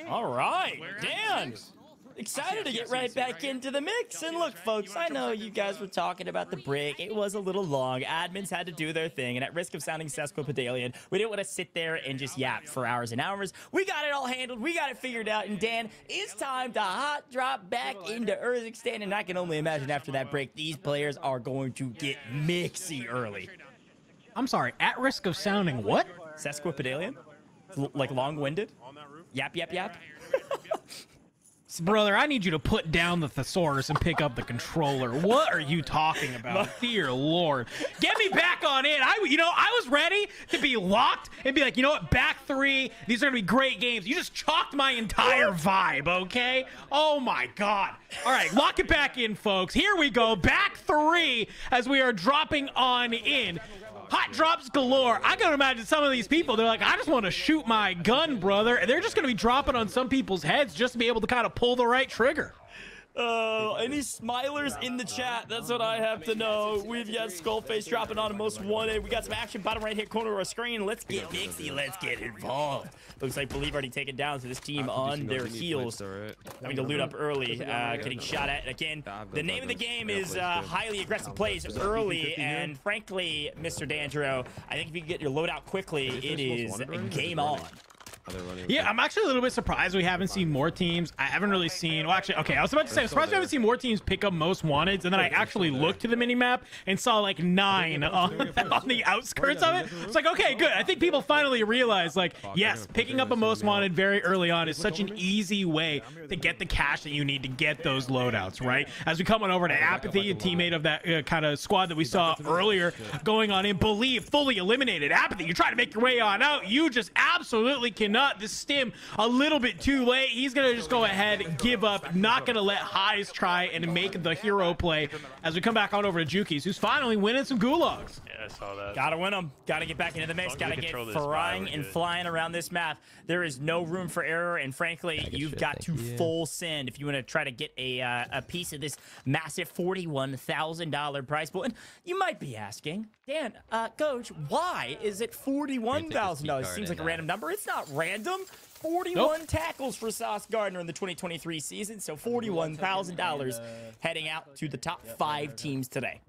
All right, Dan. Excited to get right back into the mix. And look, folks, I know you guys were talking about the break. It was a little long. Admins had to do their thing. And at risk of sounding sesquipedalian, we didn't want to sit there and just yap for hours and hours. We got it all handled. We got it figured out. And Dan, it's time to hot drop back into URZIKSTAN. And I can only imagine after that break, these players are going to get mixy early. I'm sorry, at risk of sounding what? Sesquipedalian? Like long-winded? Yap, yap, yap. Brother, I need you to put down the thesaurus and pick up the controller. What are you talking about? Dear Lord. Get me back on in. I was ready to be locked and be like, you know what? Back three. These are going to be great games. You just chalked my entire vibe, okay? Oh, my God. All right, lock it back in, folks. Here we go. Back three as we are dropping on in. Hot drops galore. I gotta imagine some of these people, they're like, I just want to shoot my gun, brother. And they're just gonna be dropping on some people's heads just to be able to kind of pull the right trigger. Any smilers in the chat? That's what I have to know. We've got Skullface dropping on a most wanted. We got some action bottom right hand corner of our screen. Let's get mixy. Let's get involved. Looks like Believe already taken down, so this team on their heels. Having to loot up early, getting shot at. Again, the name of the game is highly aggressive plays early, and frankly, Mr. Dandro, I think if you can get your loadout quickly, it is game on. Yeah, I'm actually a little bit surprised we haven't seen more teams. I haven't really seen, well, actually, okay, I was about to say, I'm surprised we haven't seen more teams pick up most wanteds, and then I actually looked to the minimap and saw like 9 on the outskirts of it. It's like, okay, good. I think people finally realize, like, yes, picking up a most wanted very early on is such an easy way to get the cash that you need to get those loadouts, right? As we come on over to Apathy, a teammate of that kind of squad that we saw earlier, going on in Believe, fully eliminated. Apathy, you're trying to make your way on out. You just absolutely cannot. This stim a little bit too late. He's gonna just go ahead and give up, not gonna let Highs try and make the hero play as we come back on over to Jukies, who's finally winning some gulags. Yeah, I saw that. Gotta win them. Gotta get back into the mix. Gotta get flying and flying around this map. There is no room for error, and frankly, you've got to full send if you want to try to get a piece of this massive $41,000 prize pool. And you might be asking, Dan, Coach, why is it $41,000? Seems like a random number. It's not random. 41 tackles for Sauce Gardner in the 2023 season, so $41,000 heading out to the top 5 teams today.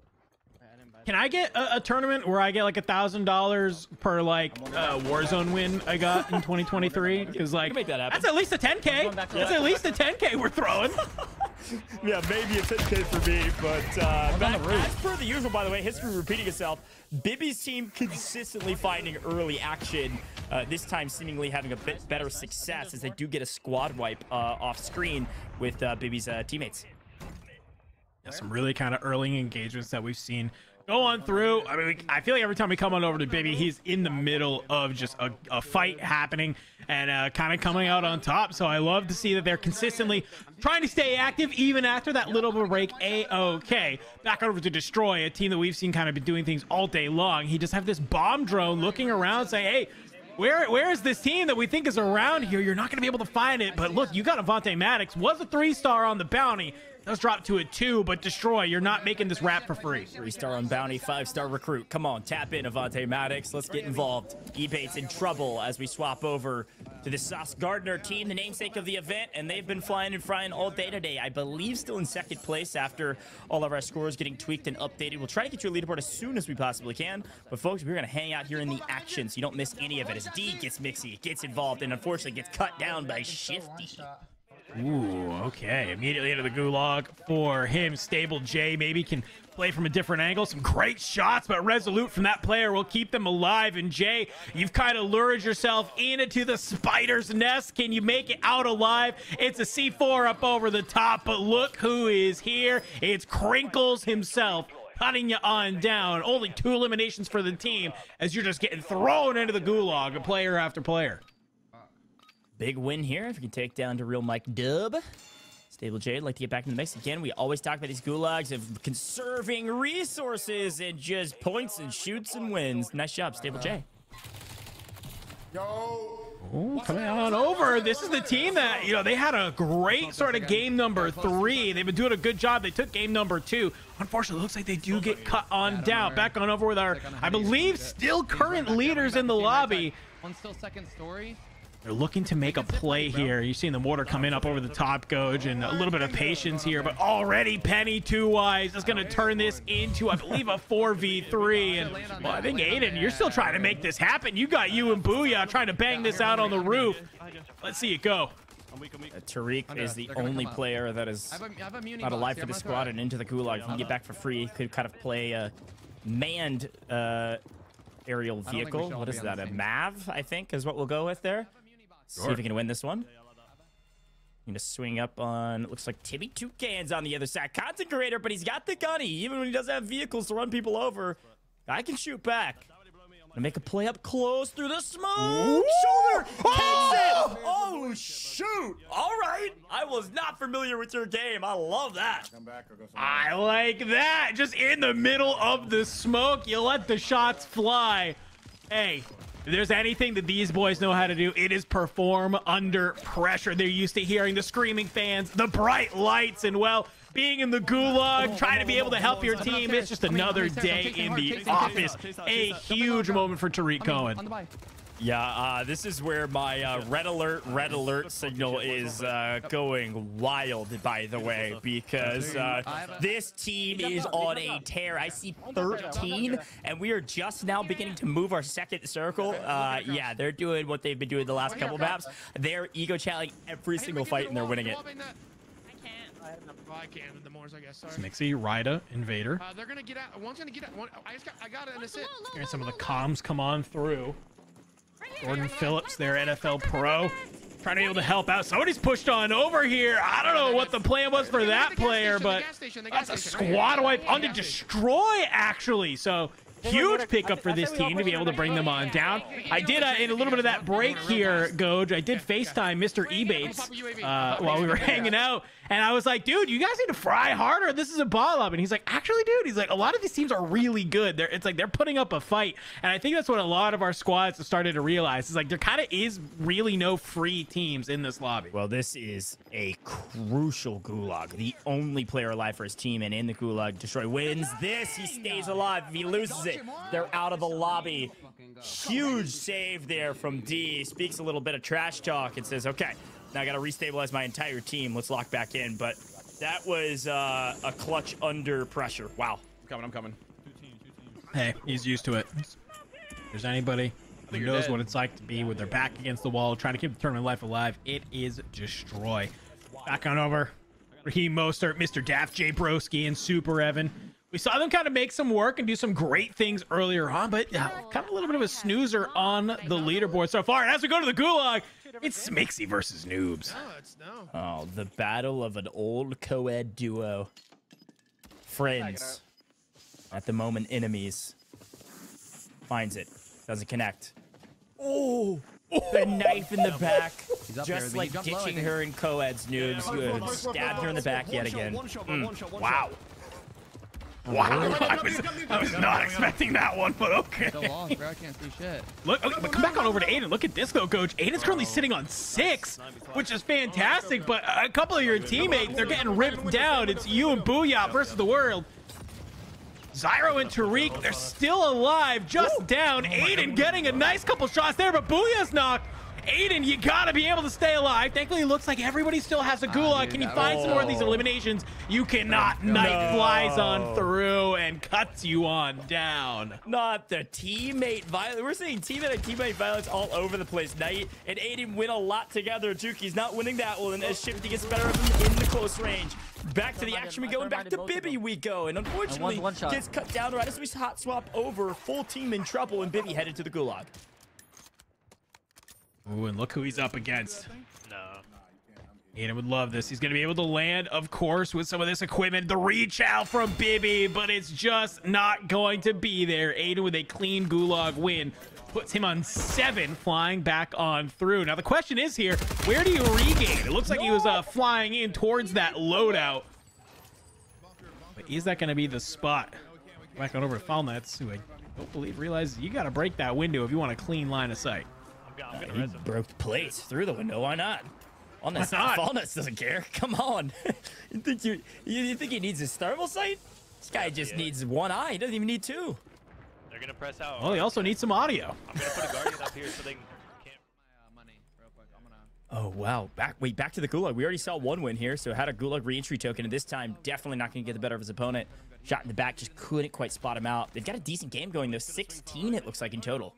Can I get a tournament where I get like $1,000 per like Warzone win I got in 2023? Because like that's at least a 10K. That's at least a 10K we're throwing. Yeah, maybe a 10K for me, but as per the usual, by the way, history repeating itself. Bibby's team consistently finding early action. This time seemingly having a bit better success as they do get a squad wipe off screen with Bibby's teammates. Yeah, some really kind of early engagements that we've seen go on through. I mean, I feel like every time we come on over to Bibby, he's in the middle of just a fight happening and kind of coming out on top. So I love to see that they're consistently trying to stay active even after that little bit of break. A-OK. Back over to Destroy, a team that we've seen kind of been doing things all day long. He just have this bomb drone looking around saying, hey, where is this team that we think is around here? You're not going to be able to find it. But look, you got Avante Maddox. Was a 3-star on the bounty. Does drop to a 2, but Destroy, you're not making this rap for free. 3-star on bounty, 5-star recruit. Come on, tap in, Avante Maddox. Let's get involved. Ebate's in trouble as we swap over to the Sauce Gardner team, the namesake of the event, and they've been flying and frying all day today. I believe still in second place after all of our scores getting tweaked and updated. We'll try to get you a leaderboard as soon as we possibly can, but folks, we're going to hang out here in the action so you don't miss any of it as D gets mixy, gets involved, and unfortunately gets cut down by Shifty. Ooh, okay. Immediately into the gulag for him. Stable J maybe can play from a different angle. Some great shots, but resolute from that player will keep them alive. And Jay, you've kind of lured yourself into the spider's nest. Can you make it out alive? It's a C4 up over the top, but look who is here. It's Crinkles himself, cutting you on down. Only 2 eliminations for the team as you're just getting thrown into the gulag, player after player. Big win here if we can take down to Real Mike Dub. Stable J, I'd like to get back in the mix again. We always talk about these gulags of conserving resources and just points and shoots and wins. Nice job, Stable J. Oh, coming on over. This is the team that, you know, they had a great sort of game number 3. They've been doing a good job. They took game number 2. Unfortunately, it looks like they do get cut on down. Back on over with our, I believe, still current leaders in the lobby. One still second story. They're looking to make a play here. You've seen the mortar come in up over the top, Goj, and a little bit of patience here, but already Penny 2-wise is going to turn this into, I believe, a 4v3. And well, I think, Aydan, you're still trying to make this happen. You got you and Booyah trying to bang this out on the roof. Let's see it go. Tariq is the only player that is not alive for the squad and into the gulag. He can get back for free. He could kind of play a manned aerial vehicle. What is that? A MAV, I think, is what we'll go with there. See if he can win this one. Gonna swing up on, it looks like Timmy Toucan's on the other side. Content creator, but he's got the gunny. Even when he doesn't have vehicles to run people over, I can shoot back. Gonna make a play up close through the smoke. Shoulder takes it. Oh, shoot. All right. I was not familiar with your game. I love that. I like that. Just in the middle of the smoke, you let the shots fly. Hey, if there's anything that these boys know how to do, it is perform under pressure. They're used to hearing the screaming fans, the bright lights, and, well, being in the gulag, trying to be able to help your team. It's just another day in the office. A huge moment for Tariq Cohen. Yeah, this is where my red alert signal is going wild, by the way, because this team is on a tear. I see 13, and we are just now beginning to move our second circle. Yeah, they're doing what they've been doing the last couple maps. They're ego chatting every single fight, and they're winning it. I can with the Moors, I guess. Sorry. Mixie, Ryda, Invader. They're gonna get out. One's gonna get out. I got it, and it's it. Hearing some of the comms come on through. Jordan Phillips, their NFL pro, trying to be able to help out. Somebody's pushed on over here. I don't know what the plan was for that player, but that's a squad wipe on to destroy, actually. So huge pickup for this team to be able to bring them on down. I did, in a little bit of that break here, Goj, I did FaceTime Mr. Ebates while we were hanging out. And I was like, dude, you guys need to fry harder. This is a ball up. And he's like, actually, dude, he's like, a lot of these teams are really good. It's like they're putting up a fight. And I think that's what a lot of our squads have started to realize. Is like there kind of is really no free teams in this lobby. Well, this is a crucial gulag. The only player alive for his team, and in the gulag, Destroy wins this. He stays alive. If he loses it, they're out of the lobby. Huge save there from D. Speaks a little bit of trash talk and says, okay, now I got to restabilize my entire team. Let's lock back in. But that was a clutch under pressure. Wow. I'm coming. Hey, he's used to it. If there's anybody who knows what it's like to be with their back against the wall, trying to keep the tournament life alive, it is Destroy. Back on over. Raheem Mostert, Mr. Daft, Jay Broski, and Super Evan. We saw them kind of make some work and do some great things earlier on, but kind of a little bit of a snoozer on the leaderboard so far. And as we go to the gulag, it's Mixie versus Noobs. Oh, the battle of an old co-ed duo. Friends. At the moment, enemies. Finds it. Doesn't connect. Oh! The knife in the back. Just like ditching her in co-eds, Noobs. You have stabbed her in the back yet again. Wow. Wow, I was not expecting that one, but okay. So long, bro. I can't see shit. Look, okay, but come back on over to Aydan. Look at this, though, Coach. Aydan's currently sitting on 6, which is fantastic, but a couple of your teammates, they're getting ripped down. It's you and Booyah versus the world. Zyro and Tariq, they're still alive, just down. Aydan getting a nice couple shots there, but Booyah's knocked. Aydan, you gotta be able to stay alive. Thankfully, it looks like everybody still has a gulag. Can you find some more of these eliminations? You cannot. Knight flies on through and cuts you on down. Not the teammate violence. We're seeing teammate and teammate violence all over the place. Knight and Aydan win a lot together. Juki's not winning that one as Shifty gets better in the close range. Back to the action we go, and back to Bibby we go. And unfortunately, gets cut down right as we hot swap over. Full team in trouble, and Bibby headed to the gulag. Ooh, and look who he's up against. No. Aydan would love this. He's going to be able to land, of course, with some of this equipment. The reach out from Bibby, but it's just not going to be there. Aydan with a clean gulag win. Puts him on 7, flying back on through. Now, the question is here, where do you regain? It looks like he was flying in towards that loadout. But is that going to be the spot? Back on over to Falnets, who I don't believe realizes you got to break that window if you want a clean line of sight. He broke the plates through the window. Why not? Falnets doesn't care. Come on. you think he needs his thermal sight? This guy just needs one eye. He doesn't even need 2. They're gonna press out. Well, he also needs some audio. I'm gonna put a guardian up here so they can't. Oh, wow. Back to the Gulag. We already saw one win here, so had a Gulag re-entry token, and this time definitely not going to get the better of his opponent. Shot in the back, just couldn't quite spot him out. They've got a decent game going, though. 16, it looks like, in total.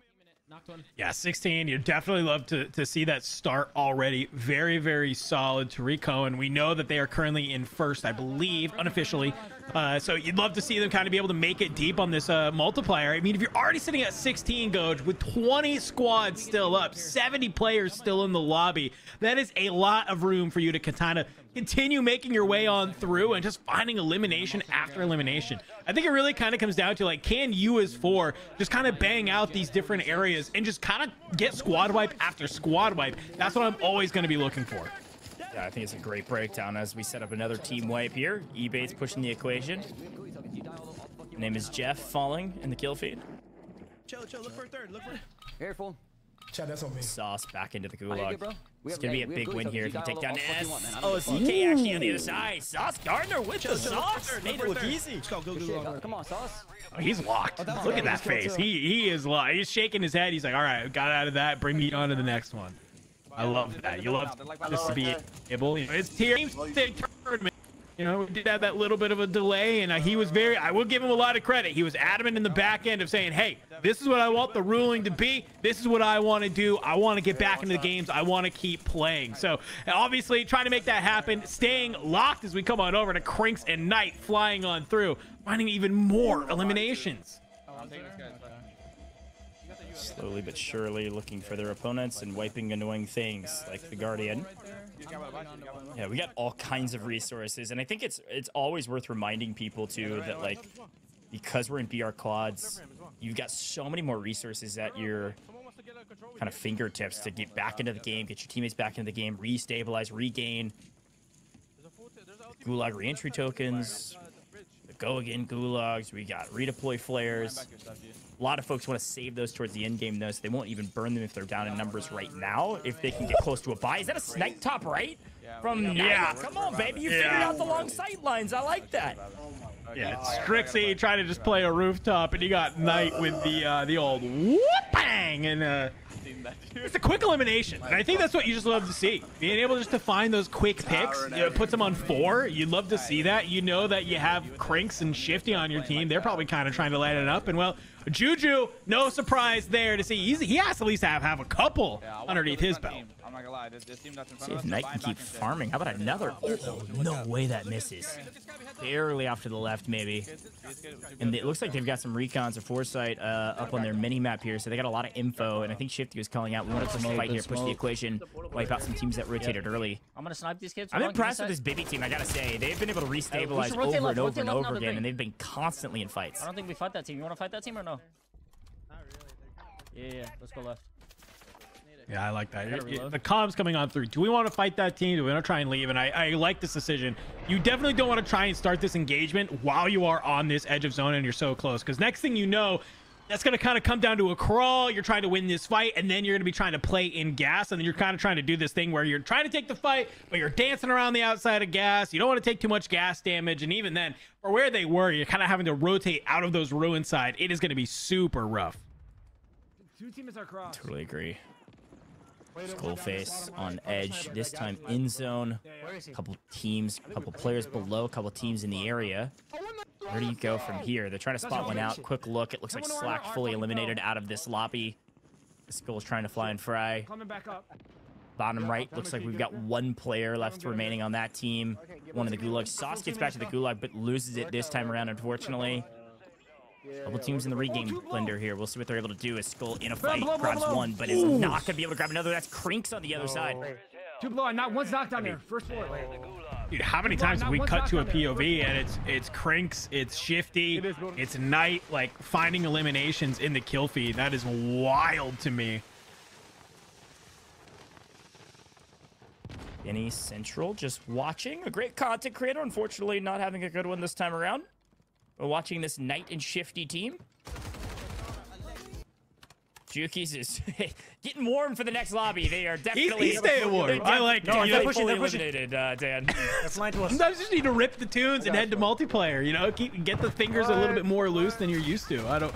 Yeah, 16. You definitely love to see that start already. Very, very solid. Tariq Cohen. We know that they are currently in first, I believe, unofficially. So you'd love to see them kind of be able to make it deep on this multiplier. I mean, if you're already sitting at 16, Goj, with 20 squads still up, 70 players still in the lobby, that is a lot of room for you to kind of continue making your way on through and just finding elimination after elimination. I think it really kind of comes down to, like, can you as 4 just kind of bang out these different areas and just kind of get squad wipe after squad wipe? That's what I'm always going to be looking for. Yeah, I think it's a great breakdown as we set up another team wipe here. eBait's pushing the equation. Name is Jeff, falling in the kill feed. Chill, look for a third, look for Careful. Chad, that's on me. Sauce back into the Gulag. Good, It's going to be a big win here if you take down S. Oh, CK actually on the other side. Sauce Gardner with the sauce. Made it look easy. Come on, Sauce. Oh, he's locked. Look at that face. He is locked. He's shaking his head. He's like, all right, got out of that. Bring me on to the next one. I love that. You love just to be able. You know, it's team tournament. You know, we did have that little bit of a delay, and he was very, I will give him a lot of credit. He was adamant in the back end of saying, hey, this is what I want the ruling to be. This is what I want to do. I want to get back into the games. I want to keep playing. So obviously trying to make that happen, staying locked as we come on over to Crinks and Knight flying on through, finding even more eliminations. Slowly but surely looking for their opponents and wiping annoying things like the Guardian. Yeah, we got all kinds of resources, and I think it's always worth reminding people too that, like, because we're in BR quads, you've got so many more resources at your kind of fingertips to get back into the game, get your teammates back into the game, restabilize, regain Gulag reentry tokens, the go again Gulags. We got redeploy flares. A lot of folks want to save those towards the end game, though, so they won't even burn them if they're down in numbers right now, if they can get close to a buy. Is that a snipe top right? From yeah. Come on, baby. You figured out the long sight lines. I like that. Yeah, Strixie trying to just play a rooftop, and you got Knight with the old whoop bang, and it's a quick elimination, and I think that's what you just love to see. Being able just to find those quick picks, you know, puts them on 4. You'd love to see that. You know that you have Crinks and Shifty on your team. They're probably kind of trying to light it up, and well, Juju, no surprise there to see. He has to at least have a couple underneath his belt. I'm not gonna lie, this team that's in See front if of us. Knight can keep farming. How about another? Oh, no way that misses. Barely off to the left, maybe. And it looks like they've got some recons or foresight up on their mini map here, so they got a lot of info. And I think Shifty was calling out, we want to push the fight here, push the equation, wipe out some teams that rotated early. I'm gonna snipe these kids. I'm impressed with this Bibby team, I gotta say. They've been able to restabilize over and over and over again, and they've been constantly in fights. I don't think we fight that team. You want to fight that team or no? Yeah, let's go left. Yeah, I like that. The comms coming on through. Do we want to fight that team? Do we want to try and leave? And I like this decision. You definitely don't want to try and start this engagement while you are on this edge of zone and you're so close. Because next thing you know, that's going to kind of come down to a crawl. You're trying to win this fight, and then you're going to be trying to play in gas. And then you're kind of trying to do this thing where you're trying to take the fight, but you're dancing around the outside of gas. You don't want to take too much gas damage. And even then, for where they were, you're kind of having to rotate out of those ruin side. It is going to be super rough. Totally agree. Skullface on edge, this time in zone. A couple teams, a couple players below, a couple teams in the area. Where do you go from here? They're trying to spot one out. Quick look. It looks like Slack fully eliminated out of this lobby. Skull's trying to fly and fry. Bottom right, looks like we've got one player left remaining on that team. One of the Gulags. Sauce gets back to the Gulag, but loses it this time around, unfortunately. Couple teams in the regame blender here. We'll see what they're able to do as Skull in a fight grabs one, but is not going to be able to grab another. That's Crinks on the other side. Two below, not one's knocked down there. First floor. Dude, how many times have we cut to a POV and it's Crinks, it's Shifty, it's Knight, like finding eliminations in the kill feed? That is wild to me. Benny Central just watching. A great content creator, unfortunately not having a good one this time around. We're watching this Knight and Shifty team. Jukies is getting warm for the next lobby. They are definitely... He's staying warm. I like it. They're fully eliminated, Dan. Sometimes you just need to rip the tunes and head to multiplayer, you know? Get the fingers a little bit more loose than you're used to. I don't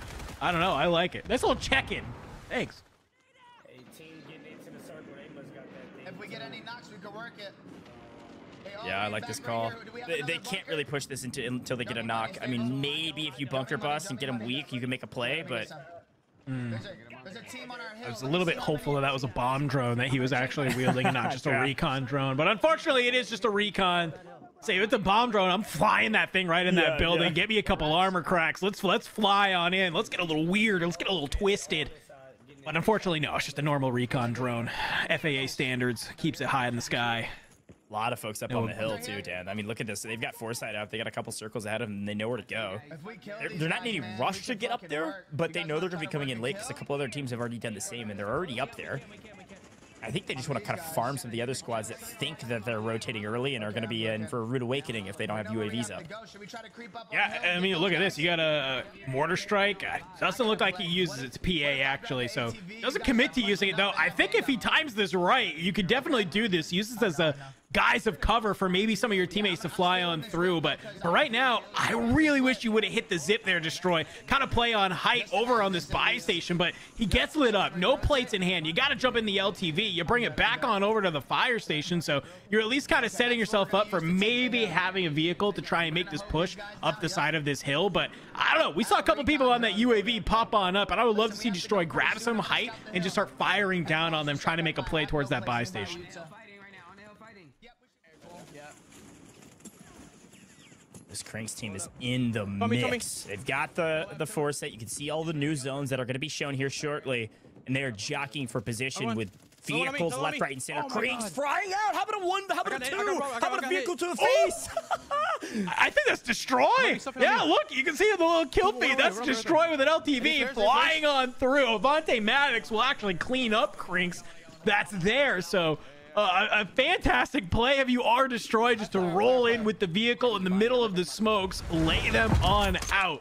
know. I like it. Nice little check-in. Thanks. If we get any Yeah, I like this call. They can't really push this until they get a knock. I mean, maybe if you bunker bust and get them weak, you can make a play, but... I was a little bit hopeful that was a bomb drone that he was actually wielding and not just a recon drone. But unfortunately, it is just a recon. Say, if it's a bomb drone, I'm flying that thing right in that building. Get me a couple armor cracks. Let's fly on in. Let's get a little weird. Let's get a little twisted. But unfortunately, no, it's just a normal recon drone. FAA standards keeps it high in the sky. A lot of folks up on the hill too, Dan. I mean, look at this. They've got foresight out. They got a couple circles ahead of them, and they know where to go. They're not in any rush to get up there, but they know they're going to be coming in late because a couple other teams have already done the same, and they're already up there. I think they just want to kind of farm some of the other squads that think that they're rotating early and are going to be in for a rude awakening if they don't have UAVs up. Yeah, I mean, look at this. You got a mortar strike. Doesn't look like he uses its PA, actually, so doesn't commit to using it, though. I think if he times this right, you could definitely do this. Use this as a guise of cover for maybe some of your teammates to fly on through. But for right now, I really wish you would have hit the zip there, Destroy. Kind of play on height over on this buy station, but he gets lit up. No plates in hand. You got to jump in the LTV. You bring it back on over to the fire station, so you're at least kind of setting yourself up for maybe having a vehicle to try and make this push up the side of this hill. But I don't know. We saw a couple people on that UAV pop on up, and I would love to see Destroy grab some height and just start firing down on them, trying to make a play towards that buy station. This Cranks team is in the mix. They've got the foresight. You can see all the new zones that are going to be shown here shortly, and they are jockeying for position with vehicles left, right, and center. Cranks flying out. How about a one? How about a two? How about a vehicle to the face? I think that's Destroy. Yeah, look, you can see the little kill feed. That's Destroy with an LTV flying on through. Avante Maddox will actually clean up Cranks. That's there. So a fantastic play if you are Destroy, just to roll in with the vehicle in the middle of the smokes, lay them on out.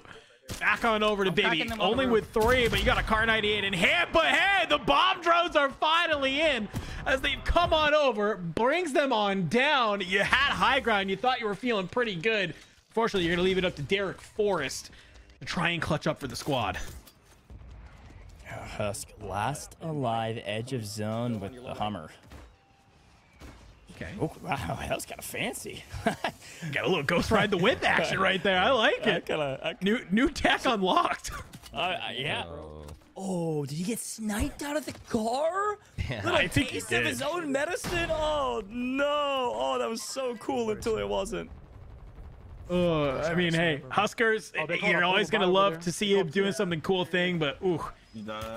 Back on over to Bibby, only with 3, but you got a Car 98 in hand. But hey, the bomb drones are finally in as they've come on over, brings them on down. You had high ground. You thought you were feeling pretty good. Fortunately, you're going to leave it up to Derek Forrest to try and clutch up for the squad. Husk, last alive edge of zone with the Hummer. Okay. Oh, wow, that was kind of fancy. Got a little Ghost Ride the Wind action right there. I like it. New tech unlocked. Yeah. Oh, did he get sniped out of the car? Yeah, Little taste of his own medicine? Oh, no. Oh, that was so cool until it wasn't. I mean, hey, Huskers, you're always going to love to see him doing something cool thing, but ooh,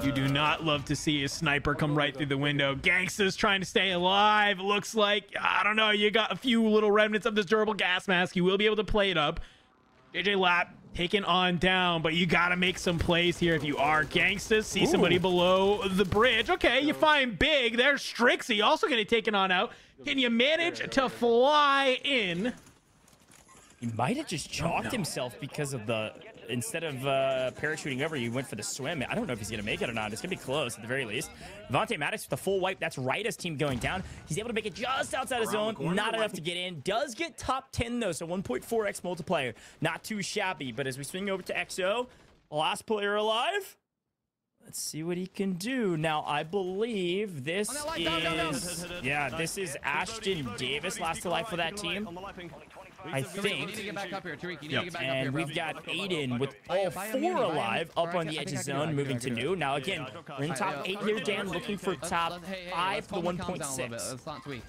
you do not love to see a sniper come right through the window. Gangsta's trying to stay alive. Looks like, I don't know, you got a few little remnants of this durable gas mask. You will be able to play it up. JJ Lap taken on down, but you got to make some plays here if you are Gangstas. See somebody below the bridge. Okay, you find Big. There's Strixie also going to take it on out. Can you manage to fly in? He might have just chalked himself because of the... Instead of parachuting over, he went for the swim. I don't know if he's going to make it or not. It's going to be close at the very least. Avante Maddox with the full wipe. That's Ryda's team going down. He's able to make it just outside of zone. Not enough to get in. Does get top 10, though, so 1.4x multiplier. Not too shabby, but as we swing over to XO, last player alive. Let's see what he can do. Now, I believe this is... Yeah, this is Ashton Davis, last alive for that team. I think. And we've got Aydan with all 4 alive up on the edge of zone, moving to new. Now, again, we're in top 8 here, Dan, looking for top 5 for the 1.6.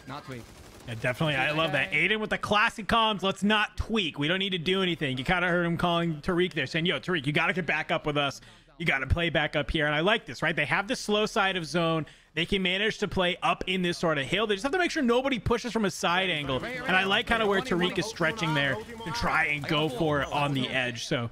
Not tweak. Yeah, definitely. I love that. Aydan with the classic comms. Let's not tweak. We don't need to do anything. You kind of heard him calling Tariq there, saying, yo, Tariq, you got to get back up with us. You got to play back up here. And I like this, right? They have the slow side of zone. They can manage to play up in this sort of hill. They just have to make sure nobody pushes from a side angle. And I like kind of where Tariq is stretching there to try and go for it on the edge. So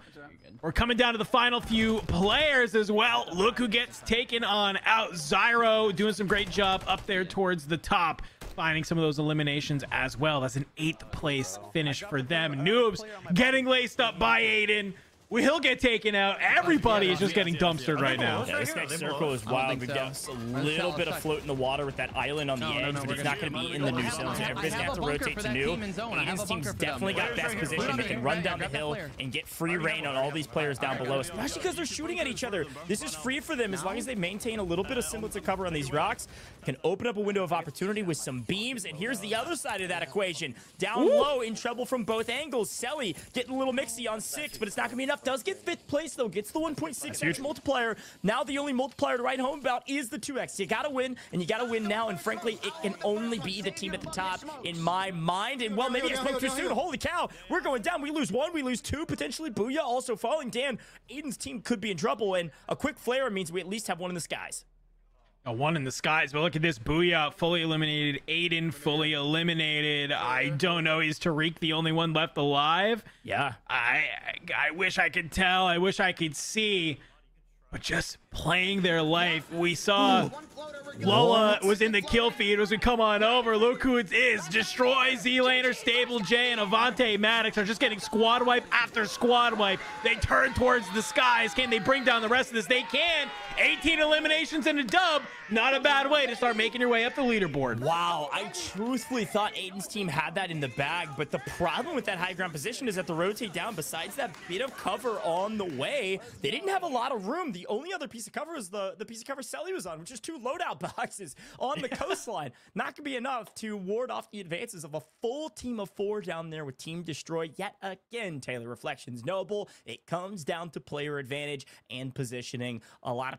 we're coming down to the final few players as well. Look who gets taken on out. Zyro doing some great job up there towards the top, finding some of those eliminations as well. That's an 8th place finish for them. Noobs getting laced up by Aydan. He'll get taken out. Everybody is just getting dumpstered right now. Yeah, this next circle is wild. We've got a little bit of float in the water with that island on the edge, but it's not going to be in the new zone. So everybody's going to have to rotate to new. Aiden's team's definitely got best position. They can run down the hill and get free reign on all these players down below, especially because they're shooting at each other. This is free for them as long as they maintain a little bit of semblance of cover on these rocks. Can open up a window of opportunity with some beams. And here's the other side of that equation. Down low, in trouble from both angles. Selly getting a little mixy on 6, but it's not going to be enough. Does get 5th place, though. Gets the 1.6x multiplier. Now the only multiplier to write home about is the 2x. You got to win, and you got to win now. And frankly, it can only be the team at the top in my mind. And, well, maybe I spoke too soon. Holy cow. We're going down. We lose 1. We lose 2. Potentially Booyah also falling. Dan, Aiden's team could be in trouble. And a quick flare means we at least have 1 in the skies. A 1 in the skies, but look at this. Booyah fully eliminated. Aiden fully eliminated. I don't know. Is Tariq the only one left alive? Yeah. I wish I could tell. I wish I could see. But just playing their life. We saw Lola was in the kill feed. Was we come on over. Look who it is. Destroy Z-Laner, Stable J, and Avante Maddox are just getting squad wipe after squad wipe. They turn towards the skies. Can they bring down the rest of this? They can. 18 eliminations and a dub. Not a bad way to start making your way up the leaderboard. Wow, I truthfully thought Aiden's team had that in the bag, but the problem with that high ground position is that the rotate down, besides that bit of cover on the way, they didn't have a lot of room. The only other piece of cover is the piece of cover Selly was on, which is 2 loadout boxes on the coastline. Not gonna be enough to ward off the advances of a full team of 4 down there with Team Destroy. Yet again, Taylor, reflections noble. It comes down to player advantage and positioning. A lot of